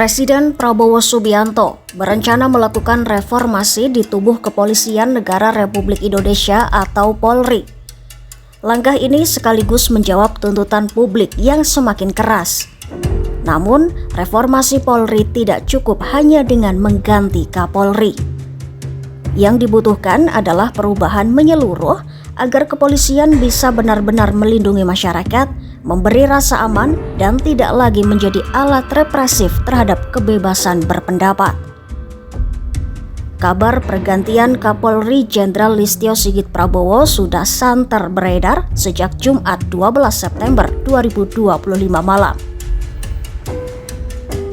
Presiden Prabowo Subianto berencana melakukan reformasi di tubuh Kepolisian Negara Republik Indonesia atau Polri. Langkah ini sekaligus menjawab tuntutan publik yang semakin keras. Namun, reformasi Polri tidak cukup hanya dengan mengganti Kapolri. Yang dibutuhkan adalah perubahan menyeluruh agar kepolisian bisa benar-benar melindungi masyarakat, memberi rasa aman, dan tidak lagi menjadi alat represif terhadap kebebasan berpendapat. Kabar pergantian Kapolri Jenderal Listio Sigit Prabowo sudah santer beredar sejak Jumat 12 September 2025 malam.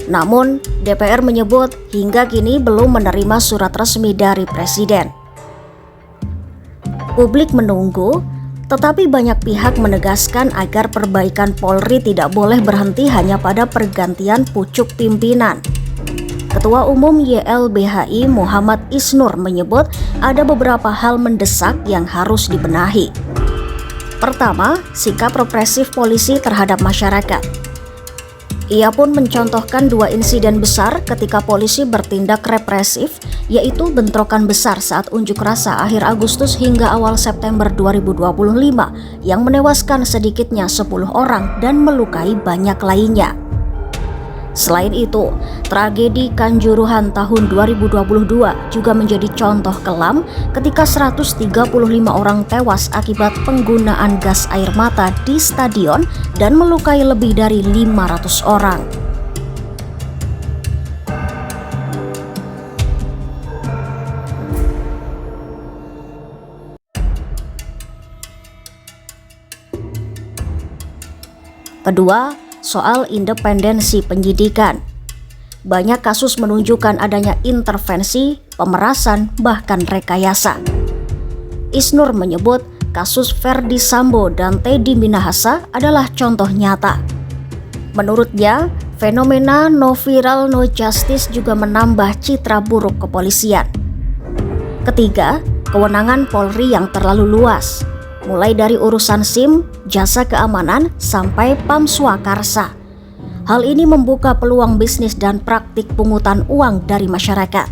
Namun, DPR menyebut hingga kini belum menerima surat resmi dari Presiden. Publik menunggu, tetapi banyak pihak menegaskan agar perbaikan Polri tidak boleh berhenti hanya pada pergantian pucuk pimpinan. Ketua Umum YLBHI Muhammad Isnur menyebut ada beberapa hal mendesak yang harus dibenahi. Pertama, sikap represif polisi terhadap masyarakat. Ia pun mencontohkan dua insiden besar ketika polisi bertindak represif, yaitu bentrokan besar saat unjuk rasa akhir Agustus hingga awal September 2025 yang menewaskan sedikitnya 10 orang dan melukai banyak lainnya. Selain itu, tragedi Kanjuruhan tahun 2022 juga menjadi contoh kelam ketika 135 orang tewas akibat penggunaan gas air mata di stadion dan melukai lebih dari 500 orang. Kedua, soal independensi penyidikan. Banyak kasus menunjukkan adanya intervensi, pemerasan, bahkan rekayasa. Isnur menyebut kasus Ferdy Sambo dan Teddy Minahasa adalah contoh nyata. Menurutnya, fenomena no viral no justice juga menambah citra buruk kepolisian. Ketiga, kewenangan Polri yang terlalu luas, mulai dari urusan SIM, jasa keamanan, sampai PAM Swakarsa. Hal ini membuka peluang bisnis dan praktik pungutan uang dari masyarakat.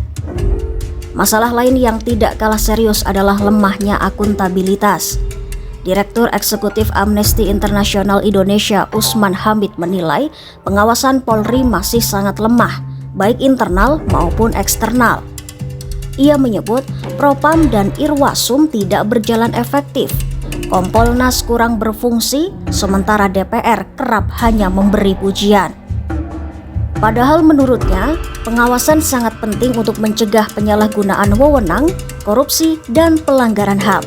Masalah lain yang tidak kalah serius adalah lemahnya akuntabilitas. Direktur Eksekutif Amnesty International Indonesia Usman Hamid menilai pengawasan Polri masih sangat lemah, baik internal maupun eksternal. Ia menyebut Propam dan Irwasum tidak berjalan efektif. Kompolnas kurang berfungsi, sementara DPR kerap hanya memberi pujian. Padahal menurutnya, pengawasan sangat penting untuk mencegah penyalahgunaan wewenang, korupsi, dan pelanggaran HAM.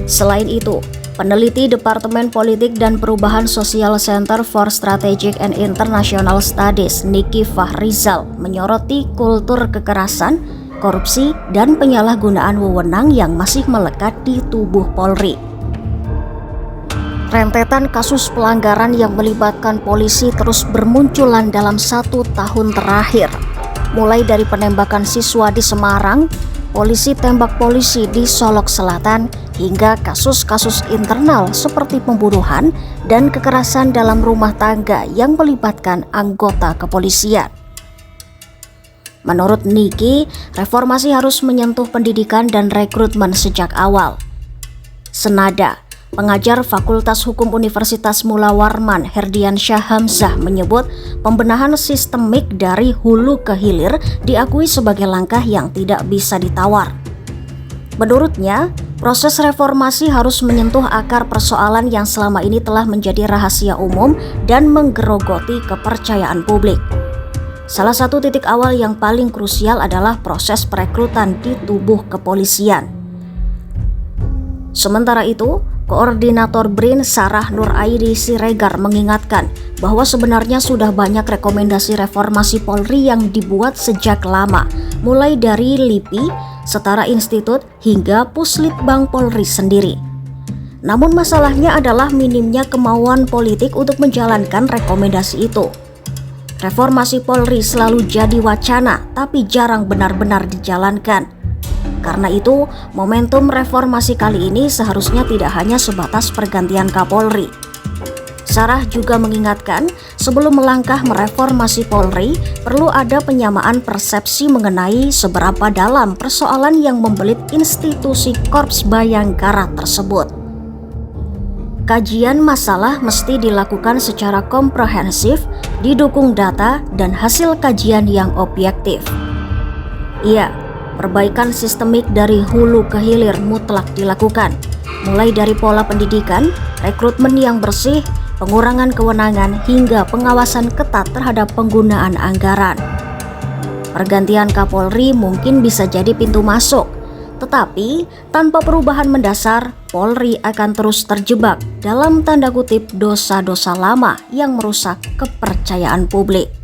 Selain itu, peneliti Departemen Politik dan Perubahan Sosial Center for Strategic and International Studies Niki Fahrizal menyoroti kultur kekerasan, korupsi, dan penyalahgunaan wewenang yang masih melekat di tubuh Polri. Rentetan kasus pelanggaran yang melibatkan polisi terus bermunculan dalam 1 tahun terakhir. Mulai dari penembakan siswa di Semarang, polisi tembak polisi di Solok Selatan, hingga kasus-kasus internal seperti pembunuhan dan kekerasan dalam rumah tangga yang melibatkan anggota kepolisian. Menurut Niki, reformasi harus menyentuh pendidikan dan rekrutmen sejak awal. Senada, pengajar Fakultas Hukum Universitas Mula Warman Herdian Syah Hamzah menyebut pembenahan sistemik dari hulu ke hilir diakui sebagai langkah yang tidak bisa ditawar. Menurutnya, proses reformasi harus menyentuh akar persoalan yang selama ini telah menjadi rahasia umum dan menggerogoti kepercayaan publik. Salah satu titik awal yang paling krusial adalah proses perekrutan di tubuh kepolisian. Sementara itu, Koordinator BRIN Sarah Nur Aidi Siregar mengingatkan bahwa sebenarnya sudah banyak rekomendasi reformasi Polri yang dibuat sejak lama, mulai dari LIPI, Setara Institut, hingga Puslitbang Polri sendiri. Namun masalahnya adalah minimnya kemauan politik untuk menjalankan rekomendasi itu. Reformasi Polri selalu jadi wacana, tapi jarang benar-benar dijalankan. Karena itu, momentum reformasi kali ini seharusnya tidak hanya sebatas pergantian Kapolri. Sarah juga mengingatkan, sebelum melangkah mereformasi Polri, perlu ada penyamaan persepsi mengenai seberapa dalam persoalan yang membelit institusi Korps Bayangkara tersebut. Kajian masalah mesti dilakukan secara komprehensif, didukung data dan hasil kajian yang objektif. Iya, perbaikan sistemik dari hulu ke hilir mutlak dilakukan, mulai dari pola pendidikan, rekrutmen yang bersih, pengurangan kewenangan hingga pengawasan ketat terhadap penggunaan anggaran. Pergantian Kapolri mungkin bisa jadi pintu masuk, tetapi tanpa perubahan mendasar, Polri akan terus terjebak dalam tanda kutip dosa-dosa lama yang merusak kepercayaan publik.